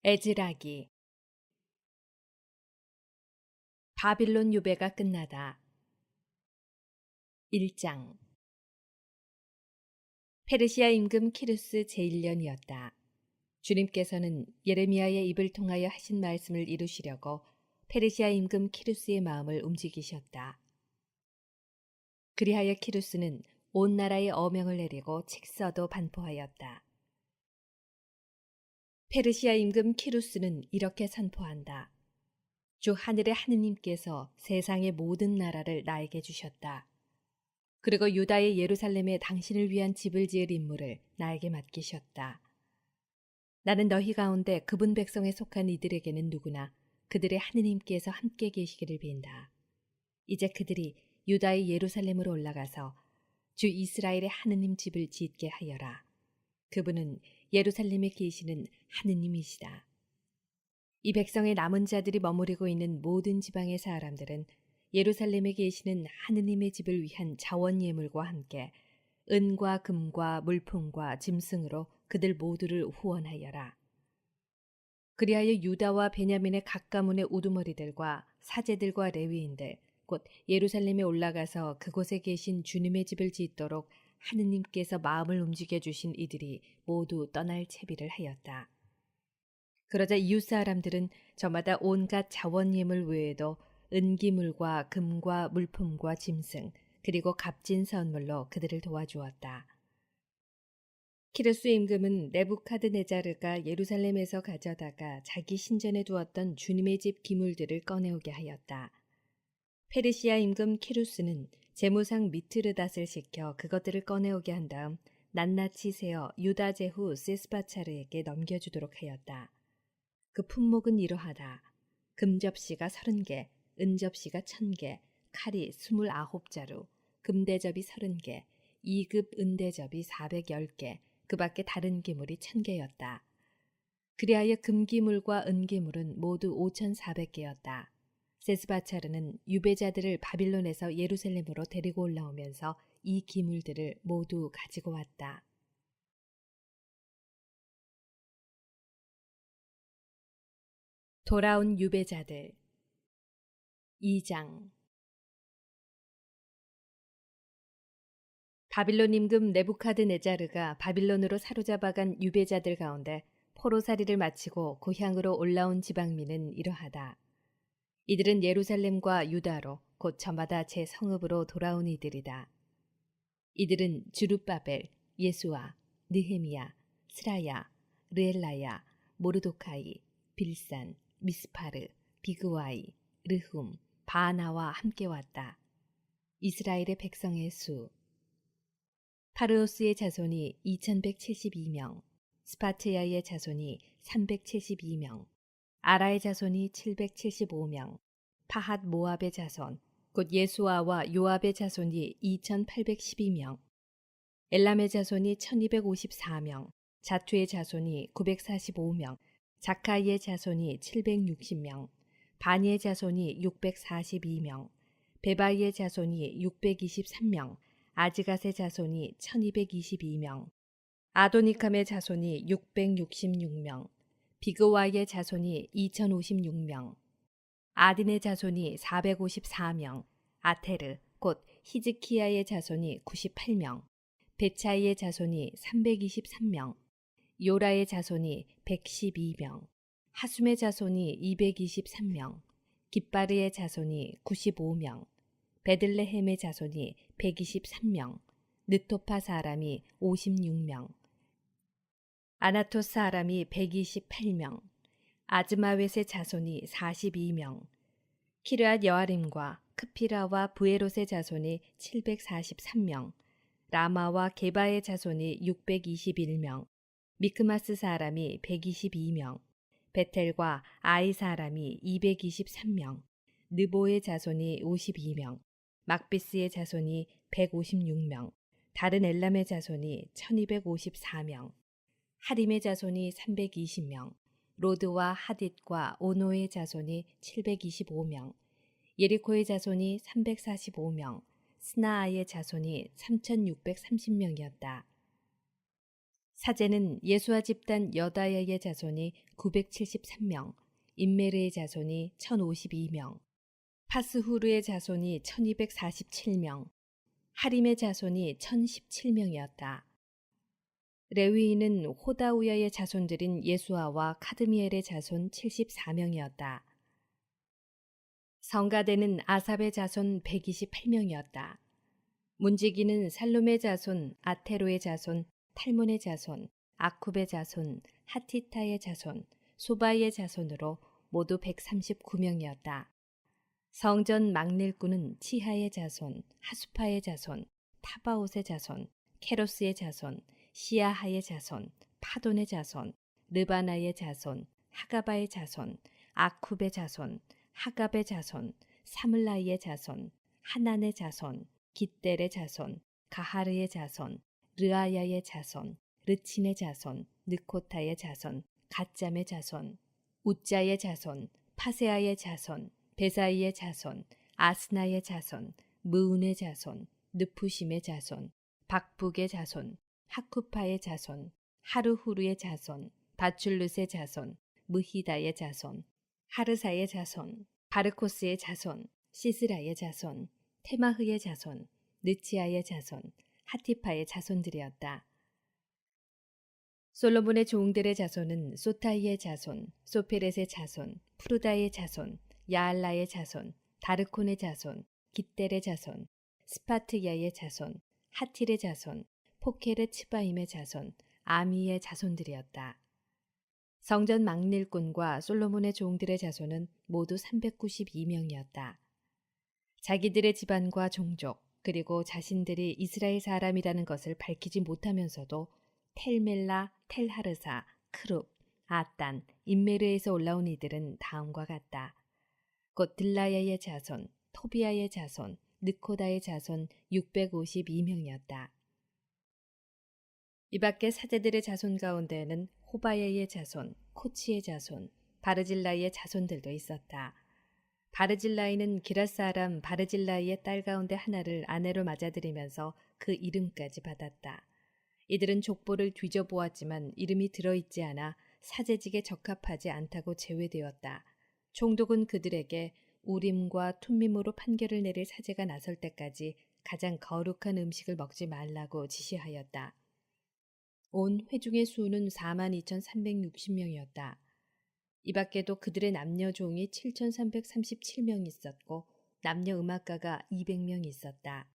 에즈라기. 바빌론 유배가 끝나다. 1장. 페르시아 임금 키루스 제1년이었다. 주님께서는 예레미야의 입을 통하여 하신 말씀을 이루시려고 페르시아 임금 키루스의 마음을 움직이셨다. 그리하여 키루스는 온 나라에 어명을 내리고 책서도 반포하였다. 페르시아 임금 키루스는 이렇게 선포한다. 주 하늘의 하느님께서 세상의 모든 나라를 나에게 주셨다. 그리고 유다의 예루살렘에 당신을 위한 집을 지을 임무를 나에게 맡기셨다. 나는 너희 가운데 그분 백성에 속한 이들에게는 누구나 그들의 하느님께서 함께 계시기를 빈다. 이제 그들이 유다의 예루살렘으로 올라가서 주 이스라엘의 하느님 집을 짓게 하여라. 그분은 예루살렘에 계시는 하느님이시다. 이 백성의 남은 자들이 머무르고 있는 모든 지방의 사람들은 예루살렘에 계시는 하느님의 집을 위한 자원 예물과 함께 은과 금과 물품과 짐승으로 그들 모두를 후원하여라. 그리하여 유다와 베냐민의 각 가문의 우두머리들과 사제들과 레위인들 곧 예루살렘에 올라가서 그곳에 계신 주님의 집을 짓도록 하느님께서 마음을 움직여 주신 이들이 모두 떠날 채비를 하였다. 그러자 이웃 사람들은 저마다 온갖 자원 예물 외에도 은기물과 금과 물품과 짐승 그리고 값진 선물로 그들을 도와주었다. 키루스 임금은 네부카드네자르가 예루살렘에서 가져다가 자기 신전에 두었던 주님의 집 기물들을 꺼내오게 하였다. 페르시아 임금 키루스는 제무상 미트르닷을 시켜 그것들을 꺼내오게 한 다음 낱낱이 세어 유다 제후 세스바차르에게 넘겨주도록 하였다. 그 품목은 이러하다. 금접시가 30개, 은접시가 1000개, 칼이 29자루, 금대접이 30개, 2급 은대접이 410개, 그 밖에 다른 기물이 1000개였다. 그리하여 금기물과 은기물은 모두 5400개였다. 세스바차르는 유배자들을 바빌론에서 예루살렘으로 데리고 올라오면서 이 기물들을 모두 가지고 왔다. 돌아온 유배자들. 2장. 바빌론 임금 네부카드네자르가 바빌론으로 사로잡아간 유배자들 가운데 포로살이를 마치고 고향으로 올라온 지방민은 이러하다. 이들은 예루살렘과 유다로 곧 저마다 제 성읍으로 돌아온 이들이다. 이들은 주룹바벨, 예수아, 느헤미야, 스라야, 르엘라야, 모르도카이, 빌산, 미스파르, 비그와이, 르훔, 바하나와 함께 왔다. 이스라엘의 백성의 수. 파르오스의 자손이 2172명, 스파트야의 자손이 372명, 아라의 자손이 775명, 파핫 모압의 자손, 곧 예수아와 요압의 자손이 2812명, 엘람의 자손이 1254명, 자투의 자손이 945명, 자카이의 자손이 760명, 바니의 자손이 642명, 베바이의 자손이 623명, 아즈갓의 자손이 1222명, 아도니캄의 자손이 666명, 비그와의 자손이 2056명, 아딘의 자손이 454명, 아테르 곧 히즈키야의 자손이 98명, 베차이의 자손이 323명, 요라의 자손이 112명, 하숨의 자손이 223명, 깃바르의 자손이 95명, 베들레헴의 자손이 123명, 느토파 사람이 56명, 아나토 사람이 128명, 아즈마웻의 자손이 42명, 키르앗 여아림과 크피라와 부에롯의 자손이 743명, 라마와 게바의 자손이 621명, 미크마스 사람이 122명, 베텔과 아이 사람이 223명, 느보의 자손이 52명, 막비스의 자손이 156명, 다른 엘람의 자손이 1254명, 하림의 자손이 320명, 로드와 하딧과 오노의 자손이 725명, 예리코의 자손이 345명, 스나아의 자손이 3630명이었다. 사제는 예수아 집단 여다야의 자손이 973명, 임메르의 자손이 1052명, 파스후르의 자손이 1247명, 하림의 자손이 1017명이었다. 레위인은 호다우야의 자손들인 예수아와 카드미엘의 자손 74명이었다. 성가대는 아삽의 자손 128명이었다. 문지기는 살롬의 자손, 아테로의 자손, 탈몬의 자손, 아쿰의 자손, 하티타의 자손, 소바이의 자손으로 모두 139명이었다. 성전 막릴꾼은 치하의 자손, 하수파의 자손, 타바옷의 자손, 케로스의 자손, 시아하의 자손, 파돈의 자손, 르바나의 자손, 하가바의 자손, 아쿰의 자손, 하갑의 자손, 사물라이의 자손, 하난의 자손, 깃델의 자손, 가하르의 자손, 르아야의 자손, 르친의 자손, 느코타의 자손, 갓잠의 자손, 우짜의 자손, 파세아의 자손, 베사이의 자손, 아스나의 자손, 무운의 자손, 느푸심의 자손, 박북의 자손, 하쿠파의 자손, 하르후르의 자손, 바출룻의 자손, 무히다의 자손, 하르사의 자손, 바르코스의 자손, 시스라의 자손, 테마흐의 자손, 느치아의 자손, 하티파의 자손들이었다. 솔로몬의 종들의 자손은 소타이의 자손, 소페렛의 자손, 푸르다의 자손, 야알라의 자손, 다르콘의 자손, 깃델의 자손, 스파트야의 자손, 하틸의 자손, 포케르 츠바임의 자손, 아미의 자손들이었다. 성전 막릴꾼과 솔로몬의 종들의 자손은 모두 392명이었다. 자기들의 집안과 종족, 그리고 자신들이 이스라엘 사람이라는 것을 밝히지 못하면서도 텔멜라, 텔하르사, 크룹, 아딴, 임메르에서 올라온 이들은 다음과 같다. 곧 들라야의 자손, 토비아의 자손, 느코다의 자손 652명이었다. 이 밖에 사제들의 자손 가운데에는 호바야의 자손, 코치의 자손, 바르질라이의 자손들도 있었다. 바르질라이는 기랏 사람 바르질라이의 딸 가운데 하나를 아내로 맞아들이면서 그 이름까지 받았다. 이들은 족보를 뒤져보았지만 이름이 들어있지 않아 사제직에 적합하지 않다고 제외되었다. 총독은 그들에게 우림과 툼밈으로 판결을 내릴 사제가 나설 때까지 가장 거룩한 음식을 먹지 말라고 지시하였다. 온 회중의 수는 42,360명이었다. 이 밖에도 그들의 남녀 종이 7,337명 있었고 남녀 음악가가 200명 있었다.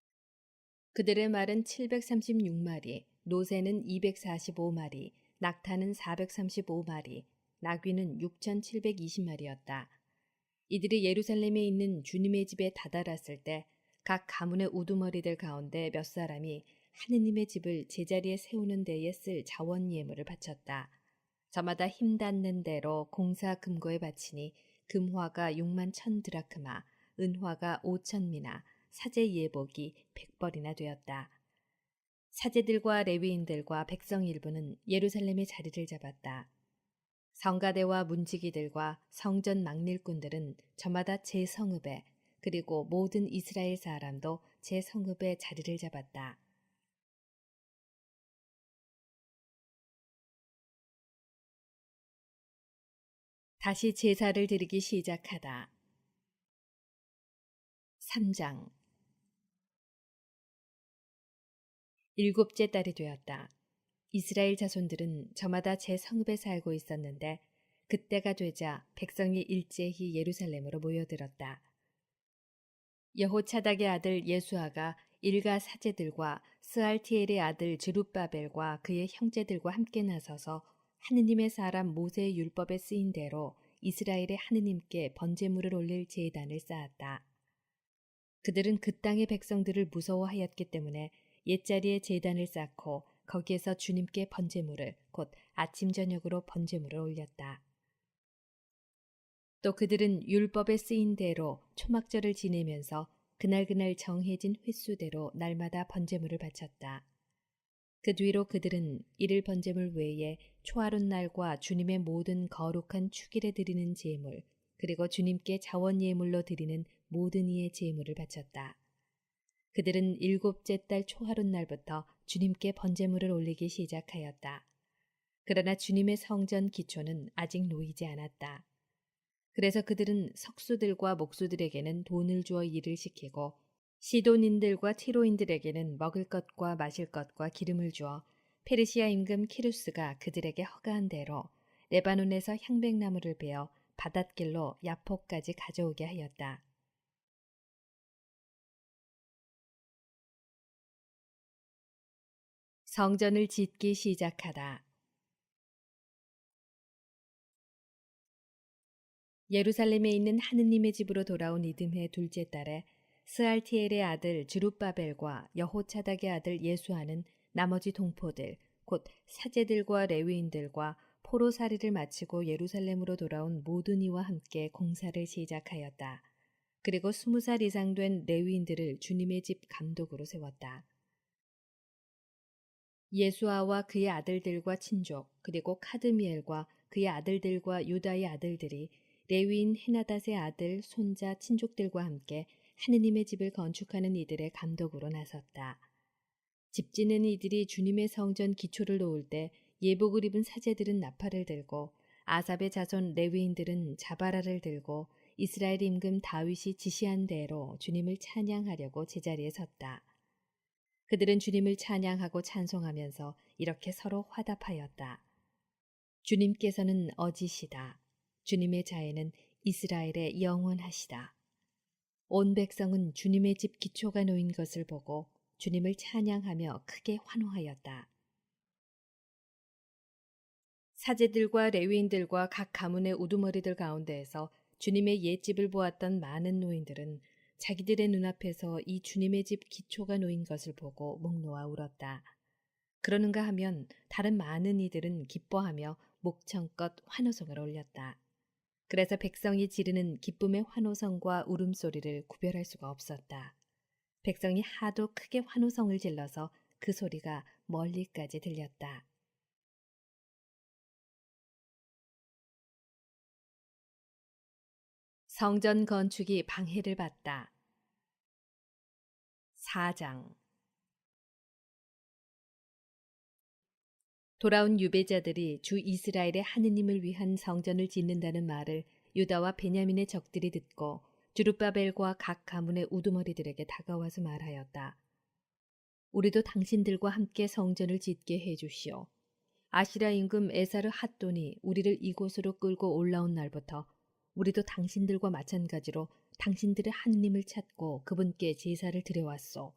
그들의 말은 736마리, 노새는 245마리, 낙타는 435마리, 나귀는 6,720마리였다. 이들이 예루살렘에 있는 주님의 집에 다다랐을 때 각 가문의 우두머리들 가운데 몇 사람이 하느님의 집을 제자리에 세우는 데에 쓸 자원 예물을 바쳤다. 저마다 힘 닿는 대로 공사 금고에 바치니 금화가 6만 1,000드라크마, 은화가 5,000미나, 사제 예복이 100벌이나 되었다. 사제들과 레위인들과 백성 일부는 예루살렘에 자리를 잡았다. 성가대와 문지기들과 성전 막릴꾼들은 저마다 제 성읍에, 그리고 모든 이스라엘 사람도 제 성읍에 자리를 잡았다. 다시 제사를 드리기 시작하다. 3장. 일곱째 달이 되었다. 이스라엘 자손들은 저마다 제 성읍에 살고 있었는데 그때가 되자 백성이 일제히 예루살렘으로 모여들었다. 여호차닥의 아들 예수아가 일가 사제들과 스알티엘의 아들 드룹바벨과 그의 형제들과 함께 나서서 하느님의 사람 모세의 율법에 쓰인 대로 이스라엘의 하느님께 번제물을 올릴 제단을 쌓았다. 그들은 그 땅의 백성들을 무서워하였기 때문에 옛자리에 제단을 쌓고 거기에서 주님께 번제물을 곧 아침 저녁으로 번제물을 올렸다. 또 그들은 율법에 쓰인 대로 초막절을 지내면서 그날 정해진 횟수대로 날마다 번제물을 바쳤다. 그 뒤로 그들은 일일 번제물 외에 초하룻 날과 주님의 모든 거룩한 축일에 드리는 제물, 그리고 주님께 자원 예물로 드리는 모든 이의 제물을 바쳤다. 그들은 일곱째 달 초하룻 날부터 주님께 번제물을 올리기 시작하였다. 그러나 주님의 성전 기초는 아직 놓이지 않았다. 그래서 그들은 석수들과 목수들에게는 돈을 주어 일을 시키고 시돈인들과 티로인들에게는 먹을 것과 마실 것과 기름을 주어 페르시아 임금 키루스가 그들에게 허가한 대로 레바논에서 향백나무를 베어 바닷길로 야포까지 가져오게 하였다. 성전을 짓기 시작하다. 예루살렘에 있는 하느님의 집으로 돌아온 이듬해 둘째 달에 스알티엘의 아들 주룹바벨과 여호차닥의 아들 예수아는 나머지 동포들 곧 사제들과 레위인들과 포로살이를 마치고 예루살렘으로 돌아온 모든 이와 함께 공사를 시작하였다. 그리고 20살 이상 된 레위인들을 주님의 집 감독으로 세웠다. 예수아와 그의 아들들과 친족 그리고 카드미엘과 그의 아들들과 유다의 아들들이 레위인 헤나닷의 아들 손자 친족들과 함께 하느님의 집을 건축하는 이들의 감독으로 나섰다. 집 짓는 이들이 주님의 성전 기초를 놓을 때 예복을 입은 사제들은 나팔을 들고 아삽의 자손 레위인들은 자바라를 들고 이스라엘 임금 다윗이 지시한 대로 주님을 찬양하려고 제자리에 섰다. 그들은 주님을 찬양하고 찬송하면서 이렇게 서로 화답하였다. 주님께서는 어지시다. 주님의 자애는 이스라엘에 영원하시다. 온 백성은 주님의 집 기초가 놓인 것을 보고 주님을 찬양하며 크게 환호하였다. 사제들과 레위인들과 각 가문의 우두머리들 가운데에서 주님의 옛집을 보았던 많은 노인들은 자기들의 눈앞에서 이 주님의 집 기초가 놓인 것을 보고 목 놓아 울었다. 그러는가 하면 다른 많은 이들은 기뻐하며 목청껏 환호성을 올렸다. 그래서 백성이 지르는 기쁨의 환호성과 울음소리를 구별할 수가 없었다. 백성이 하도 크게 환호성을 질러서 그 소리가 멀리까지 들렸다. 성전 건축이 방해를 받다. 4장. 돌아온 유배자들이 주 이스라엘의 하느님을 위한 성전을 짓는다는 말을 유다와 베냐민의 적들이 듣고 주룹바벨과 각 가문의 우두머리들에게 다가와서 말하였다. 우리도 당신들과 함께 성전을 짓게 해주시오. 아시라 임금 에사르 핫돈이 우리를 이곳으로 끌고 올라온 날부터 우리도 당신들과 마찬가지로 당신들의 하느님을 찾고 그분께 제사를 드려왔소.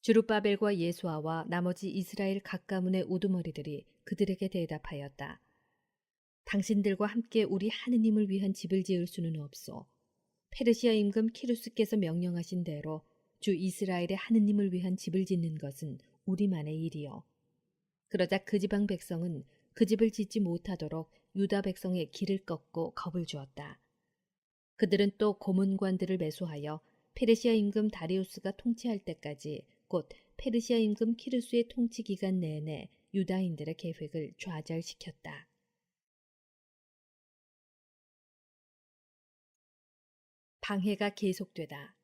주룹바벨과 예수아와 나머지 이스라엘 각 가문의 우두머리들이 그들에게 대답하였다. 당신들과 함께 우리 하느님을 위한 집을 지을 수는 없소. 페르시아 임금 키루스께서 명령하신 대로 주 이스라엘의 하느님을 위한 집을 짓는 것은 우리만의 일이요. 그러자 그 지방 백성은 그 집을 짓지 못하도록 유다 백성의 길을 꺾고 겁을 주었다. 그들은 또 고문관들을 매수하여 페르시아 임금 다리우스가 통치할 때까지 곧 페르시아 임금 키루스의 통치 기간 내내 유다인들의 계획을 좌절시켰다. 방해가 계속되다.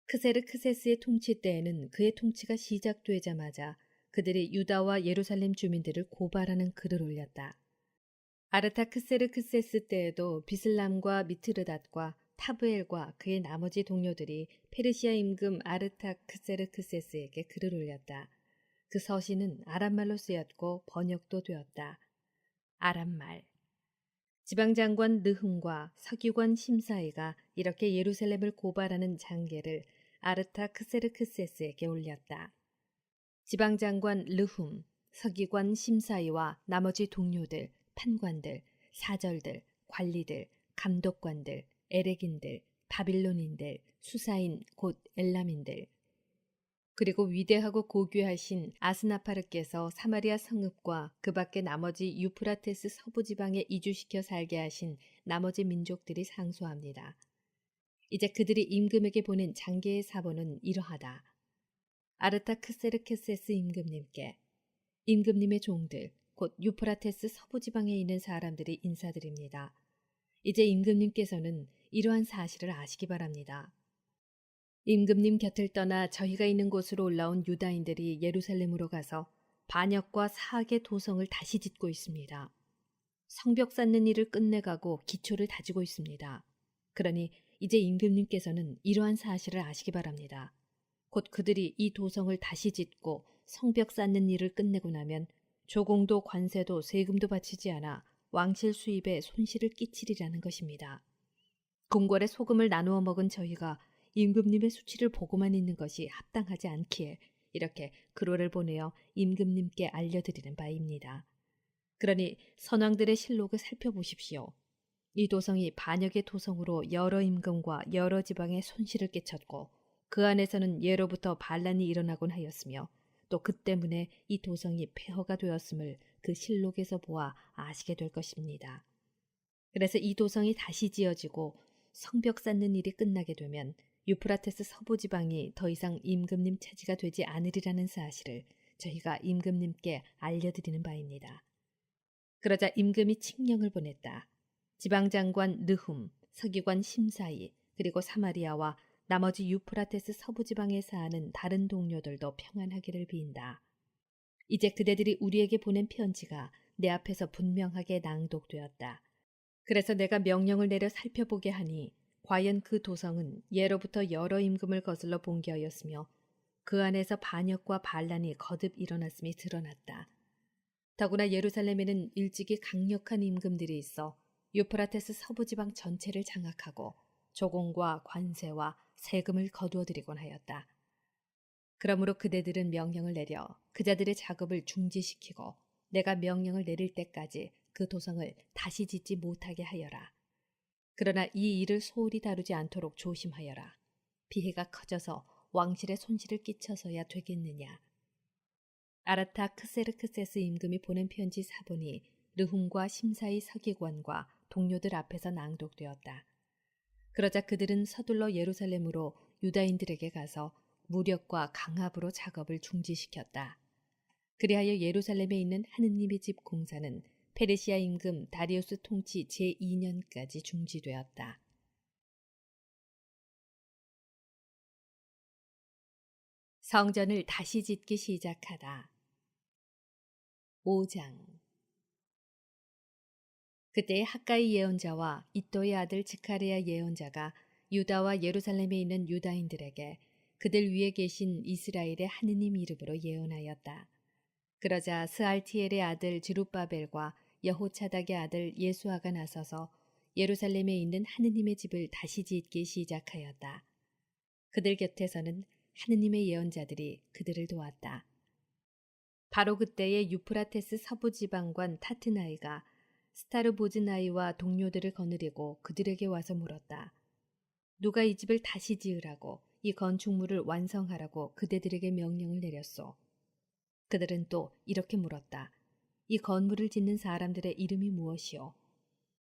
크세르크세스의 통치 때에는 그의 통치가 시작되자마자 그들이 유다와 예루살렘 주민들을 고발하는 글을 올렸다. 아르타크세르크세스 때에도 비슬람과 미트르닷과 타브엘과 그의 나머지 동료들이 페르시아 임금 아르타크세르크세스에게 글을 올렸다. 그 서신은 아람말로 쓰였고 번역도 되었다. 아람말. 지방장관 느흠과 서기관 심사이가 이렇게 예루살렘을 고발하는 장계를 아르타크세르크세스에게 올렸다. 지방장관 르훔, 서기관 심사이와 나머지 동료들, 판관들, 사절들, 관리들, 감독관들, 에렉인들, 바빌론인들, 수사인 곧 엘람인들, 그리고 위대하고 고귀하신 아스나파르께서 사마리아 성읍과 그 밖의 나머지 유프라테스 서부 지방에 이주시켜 살게 하신 나머지 민족들이 상소합니다. 이제 그들이 임금에게 보낸 장계의 사본은 이러하다. 아르타크세르케세스 임금님께 임금님의 종들 곧 유프라테스 서부 지방에 있는 사람들이 인사드립니다. 이제 임금님께서는 이러한 사실을 아시기 바랍니다. 임금님 곁을 떠나 저희가 있는 곳으로 올라온 유다인들이 예루살렘으로 가서 반역과 사악의 도성을 다시 짓고 있습니다. 성벽 쌓는 일을 끝내가고 기초를 다지고 있습니다. 그러니 이제 임금님께서는 이러한 사실을 아시기 바랍니다. 곧 그들이 이 도성을 다시 짓고 성벽 쌓는 일을 끝내고 나면 조공도 관세도 세금도 바치지 않아 왕실 수입에 손실을 끼치리라는 것입니다. 궁궐에 소금을 나누어 먹은 저희가 임금님의 수치를 보고만 있는 것이 합당하지 않기에 이렇게 글호를 보내어 임금님께 알려드리는 바입니다. 그러니 선왕들의 실록을 살펴보십시오. 이 도성이 반역의 도성으로 여러 임금과 여러 지방에 손실을 끼쳤고 그 안에서는 예로부터 반란이 일어나곤 하였으며 또 그 때문에 이 도성이 폐허가 되었음을 그 실록에서 보아 아시게 될 것입니다. 그래서 이 도성이 다시 지어지고 성벽 쌓는 일이 끝나게 되면 유프라테스 서부 지방이 더 이상 임금님 차지가 되지 않으리라는 사실을 저희가 임금님께 알려드리는 바입니다. 그러자 임금이 칙령을 보냈다. 지방장관 느훔, 서기관 심사이, 그리고 사마리아와 나머지 유프라테스 서부 지방에 사는 다른 동료들도 평안하기를 빈다. 이제 그대들이 우리에게 보낸 편지가 내 앞에서 분명하게 낭독되었다. 그래서 내가 명령을 내려 살펴보게 하니 과연 그 도성은 예로부터 여러 임금을 거슬러 봉기하였으며 그 안에서 반역과 반란이 거듭 일어났음이 드러났다. 더구나 예루살렘에는 일찍이 강력한 임금들이 있어 유프라테스 서부지방 전체를 장악하고 조공과 관세와 세금을 거두어들이곤 하였다. 그러므로 그대들은 명령을 내려 그자들의 작업을 중지시키고 내가 명령을 내릴 때까지 그 도성을 다시 짓지 못하게 하여라. 그러나 이 일을 소홀히 다루지 않도록 조심하여라. 피해가 커져서 왕실에 손실을 끼쳐서야 되겠느냐. 아라타크세르크세스 임금이 보낸 편지 사본이 르훔과 심사의 서기관과 동료들 앞에서 낭독되었다. 그러자 그들은 서둘러 예루살렘으로 유다인들에게 가서 무력과 강압으로 작업을 중지시켰다. 그리하여 예루살렘에 있는 하느님의 집 공사는 페르시아 임금 다리우스 통치 제2년까지 중지되었다. 성전을 다시 짓기 시작하다. 5장. 그때 학가이 예언자와 이또의 아들 즈카리야 예언자가 유다와 예루살렘에 있는 유다인들에게 그들 위에 계신 이스라엘의 하느님 이름으로 예언하였다. 그러자 스알티엘의 아들 지룹바벨과 여호차닥의 아들 예수아가 나서서 예루살렘에 있는 하느님의 집을 다시 짓기 시작하였다. 그들 곁에서는 하느님의 예언자들이 그들을 도왔다. 바로 그때에 유프라테스 서부 지방관 타트나이가 스타르보즈나이와 동료들을 거느리고 그들에게 와서 물었다. 누가 이 집을 다시 지으라고 이 건축물을 완성하라고 그대들에게 명령을 내렸소. 그들은 또 이렇게 물었다. 이 건물을 짓는 사람들의 이름이 무엇이오?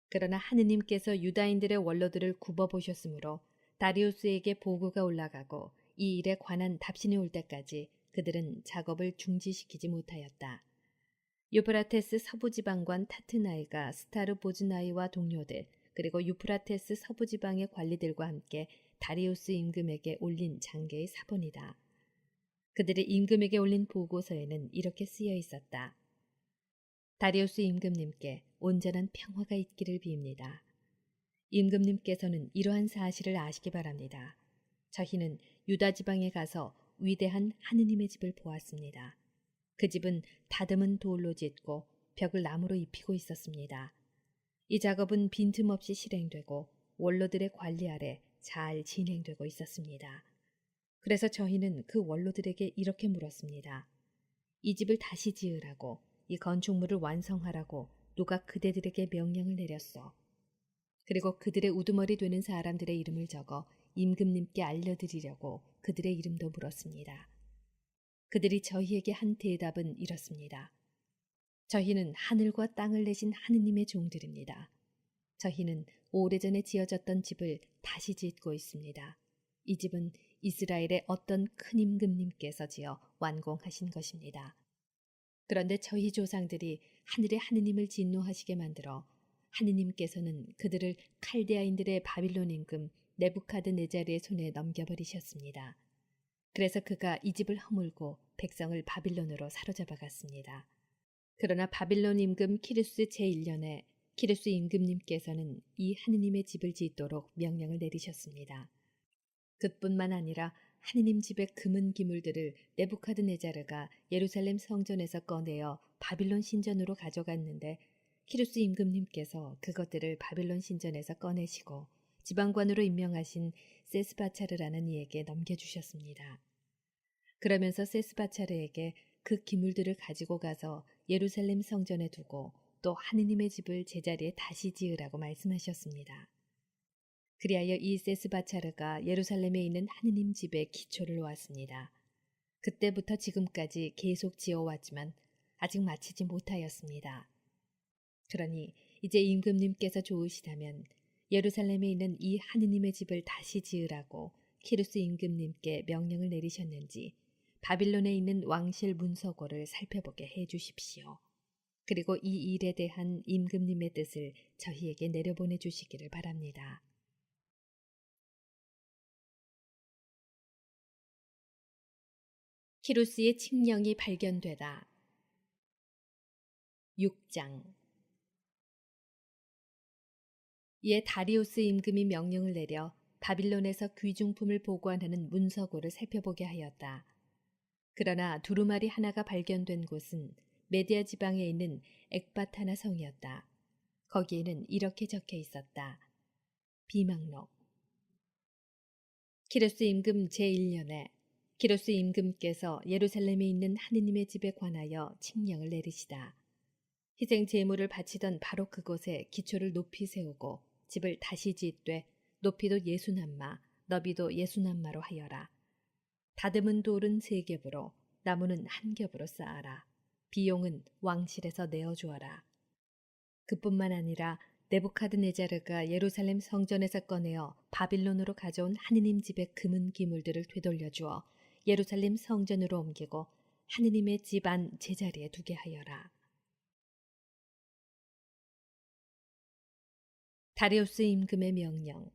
그러나 하느님께서 유다인들의 원로들을 굽어보셨으므로 다리우스에게 보고가 올라가고 이 일에 관한 답신이 올 때까지 그들은 작업을 중지시키지 못하였다. 유프라테스 서부지방관 타트나이가 스타르보즈나이와 동료들 그리고 유프라테스 서부지방의 관리들과 함께 다리우스 임금에게 올린 장계의 사본이다. 그들이 임금에게 올린 보고서에는 이렇게 쓰여 있었다. 다리우스 임금님께 온전한 평화가 있기를 빕니다. 임금님께서는 이러한 사실을 아시기 바랍니다. 저희는 유다 지방에 가서 위대한 하느님의 집을 보았습니다. 그 집은 다듬은 돌로 짓고 벽을 나무로 입히고 있었습니다. 이 작업은 빈틈없이 실행되고 원로들의 관리 아래 잘 진행되고 있었습니다. 그래서 저희는 그 원로들에게 이렇게 물었습니다. 이 집을 다시 지으라고, 이 건축물을 완성하라고 누가 그대들에게 명령을 내렸소. 그리고 그들의 우두머리 되는 사람들의 이름을 적어 임금님께 알려드리려고 그들의 이름도 물었습니다. 그들이 저희에게 한 대답은 이렇습니다. 저희는 하늘과 땅을 내신 하느님의 종들입니다. 저희는 오래전에 지어졌던 집을 다시 짓고 있습니다. 이 집은 이스라엘의 어떤 큰 임금님께서 지어 완공하신 것입니다. 그런데 저희 조상들이 하늘의 하느님을 진노하시게 만들어 하느님께서는 그들을 칼데아인들의 바빌론 임금 네부카드네자르의 손에 넘겨버리셨습니다. 그래서 그가 이 집을 허물고 백성을 바빌론으로 사로잡아 갔습니다. 그러나 바빌론 임금 키루스 제1년에 키루스 임금님께서는 이 하느님의 집을 짓도록 명령을 내리셨습니다. 그뿐만 아니라 하느님 집의 금은 기물들을 네부카드네자르가 예루살렘 성전에서 꺼내어 바빌론 신전으로 가져갔는데 키루스 임금님께서 그것들을 바빌론 신전에서 꺼내시고 지방관으로 임명하신 세스바차르라는 이에게 넘겨주셨습니다. 그러면서 세스바차르에게 그 기물들을 가지고 가서 예루살렘 성전에 두고 또 하느님의 집을 제자리에 다시 지으라고 말씀하셨습니다. 그리하여 이 세스바차르가 예루살렘에 있는 하느님 집에 기초를 놓았습니다. 그때부터 지금까지 계속 지어왔지만 아직 마치지 못하였습니다. 그러니 이제 임금님께서 좋으시다면 예루살렘에 있는 이 하느님의 집을 다시 지으라고 키루스 임금님께 명령을 내리셨는지 바빌론에 있는 왕실 문서고를 살펴보게 해 주십시오. 그리고 이 일에 대한 임금님의 뜻을 저희에게 내려보내 주시기를 바랍니다. 키루스의 칙령이 발견되다. 6장. 이에 다리우스 임금이 명령을 내려 바빌론에서 귀중품을 보관하는 문서고를 살펴보게 하였다. 그러나 두루마리 하나가 발견된 곳은 메디아 지방에 있는 엑바타나 성이었다. 거기에는 이렇게 적혀 있었다. 비망록. 키루스 임금 제1년에 키루스 임금께서 예루살렘에 있는 하느님의 집에 관하여 칙령을 내리시다. 희생 제물을 바치던 바로 그곳에 기초를 높이 세우고 집을 다시 짓되 높이도 60남마, 너비도 60남마로 하여라. 다듬은 돌은 3겹으로 나무는 1겹으로 쌓아라. 비용은 왕실에서 내어주어라. 그뿐만 아니라 네부카드네자르가 예루살렘 성전에서 꺼내어 바빌론으로 가져온 하느님 집의 금은 기물들을 되돌려 주어 예루살렘 성전으로 옮기고 하느님의 집 안 제자리에 두게 하여라. 다리우스 임금의 명령.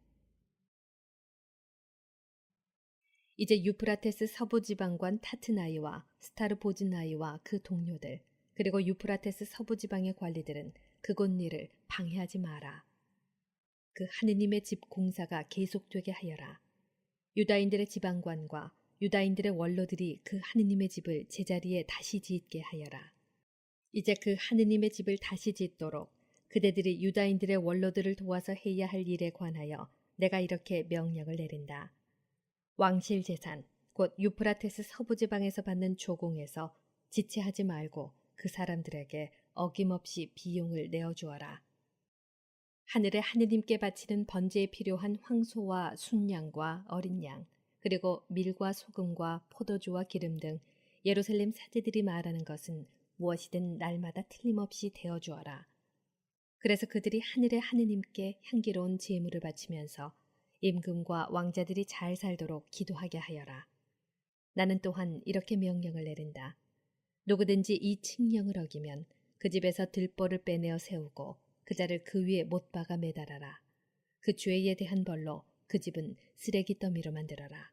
이제 유프라테스 서부 지방관 타트나이와 스타르보즈나이와 그 동료들 그리고 유프라테스 서부 지방의 관리들은 그곳 일을 방해하지 마라. 그 하느님의 집 공사가 계속되게 하여라. 유다인들의 지방관과 유다인들의 원로들이 그 하느님의 집을 제자리에 다시 짓게 하여라. 이제 그 하느님의 집을 다시 짓도록 그대들이 유다인들의 원로들을 도와서 해야 할 일에 관하여 내가 이렇게 명령을 내린다. 왕실 재산, 곧 유프라테스 서부 지방에서 받는 조공에서 지체하지 말고 그 사람들에게 어김없이 비용을 내어주어라. 하늘의 하느님께 바치는 번제에 필요한 황소와 순양과 어린 양, 그리고 밀과 소금과 포도주와 기름 등 예루살렘 사제들이 말하는 것은 무엇이든 날마다 틀림없이 되어주어라. 그래서 그들이 하늘의 하느님께 향기로운 제물을 바치면서 임금과 왕자들이 잘 살도록 기도하게 하여라. 나는 또한 이렇게 명령을 내린다. 누구든지 이 칙령을 어기면 그 집에서 들보를 빼내어 세우고 그 자를 그 위에 못 박아 매달아라. 그 죄에 대한 벌로 그 집은 쓰레기 더미로 만들어라.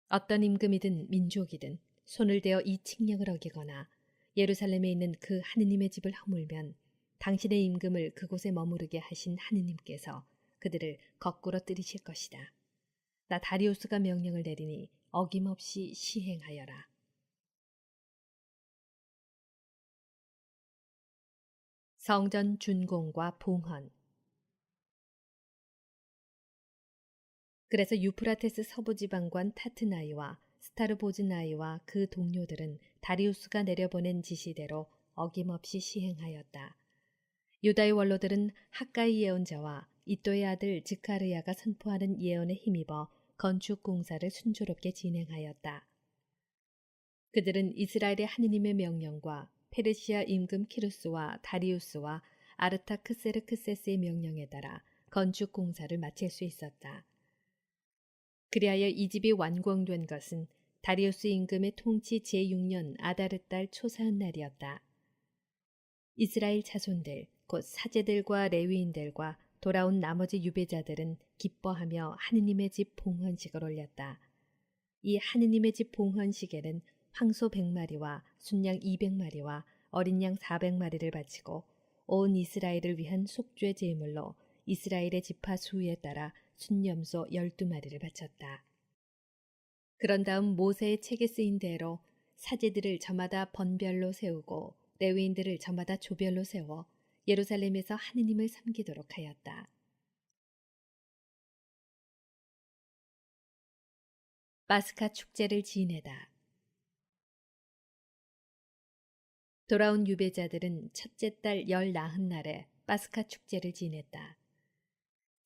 어떤 임금이든 민족이든 손을 대어 이 칙령을 어기거나 예루살렘에 있는 그 하느님의 집을 허물면 당신의 임금을 그곳에 머무르게 하신 하느님께서 그들을 거꾸로 때리실 것이다. 나 다리우스가 명령을 내리니 어김없이 시행하여라. 성전 준공과 봉헌. 그래서 유프라테스 서부지방관 타트나이와 스타르보즈나이와 그 동료들은 다리우스가 내려보낸 지시대로 어김없이 시행하였다. 유다의 원로들은 학가이 예언자와 이또의 아들 즈카르야가 선포하는 예언에 힘입어 건축 공사를 순조롭게 진행하였다. 그들은 이스라엘의 하느님의 명령과 페르시아 임금 키루스와 다리우스와 아르타크세르크세스의 명령에 따라 건축 공사를 마칠 수 있었다. 그리하여 이 집이 완공된 것은 다리우스 임금의 통치 제6년 아다르 달 초사한 날이었다. 이스라엘 자손들 곧 사제들과 레위인들과 돌아온 나머지 유배자들은 기뻐하며 하느님의 집 봉헌식을 올렸다. 이 하느님의 집 봉헌식에는 황소 100마리와 순양 200마리와 어린 양 400마리를 바치고 온 이스라엘을 위한 속죄 제물로 이스라엘의 지파 수에 따라 순염소 12마리를 바쳤다. 그런 다음 모세의 책에 쓰인 대로 사제들을 저마다 번별로 세우고 레위인들을 저마다 조별로 세워 예루살렘에서 하느님을 섬기도록 하였다. 파스카 축제를 지내다. 돌아온 유배자들은 첫째 달 열 나흔 날에 파스카 축제를 지냈다.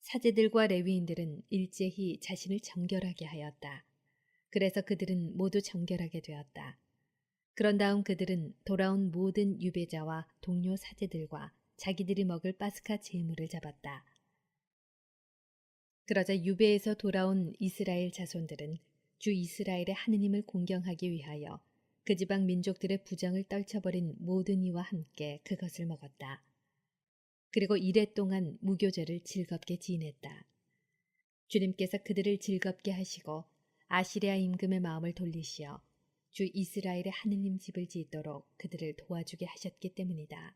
사제들과 레위인들은 일제히 자신을 정결하게 하였다. 그래서 그들은 모두 정결하게 되었다. 그런 다음 그들은 돌아온 모든 유배자와 동료 사제들과 자기들이 먹을 파스카 제물을 잡았다. 그러자 유배에서 돌아온 이스라엘 자손들은 주 이스라엘의 하느님을 공경하기 위하여 그 지방 민족들의 부정을 떨쳐버린 모든 이와 함께 그것을 먹었다. 그리고 이래 동안 무교절을 즐겁게 지냈다. 주님께서 그들을 즐겁게 하시고 아시리아 임금의 마음을 돌리시어 주 이스라엘의 하느님 집을 짓도록 그들을 도와주게 하셨기 때문이다.